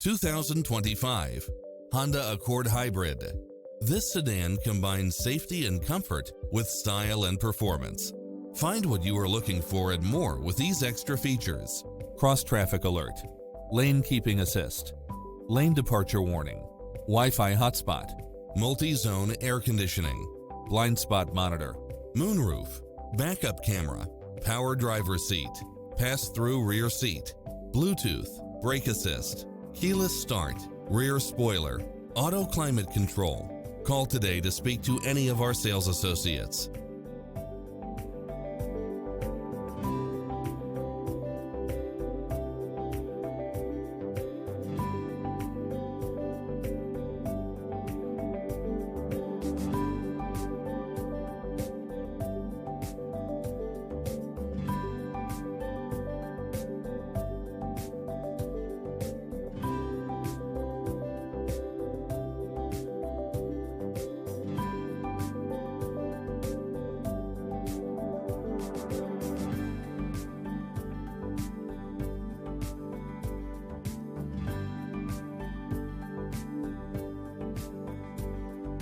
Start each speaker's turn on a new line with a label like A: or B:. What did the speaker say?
A: 2025 Honda Accord Hybrid. This sedan combines safety and comfort with style and performance. Find what you are looking for and more with these extra features: cross-traffic alert, lane keeping assist, lane departure warning, Wi-Fi hotspot, multi-zone air conditioning, blind spot monitor, moonroof, backup camera, power driver seat, pass-through rear seat, Bluetooth, brake assist, keyless start, rear spoiler, auto climate control. Call today to speak to any of our sales associates.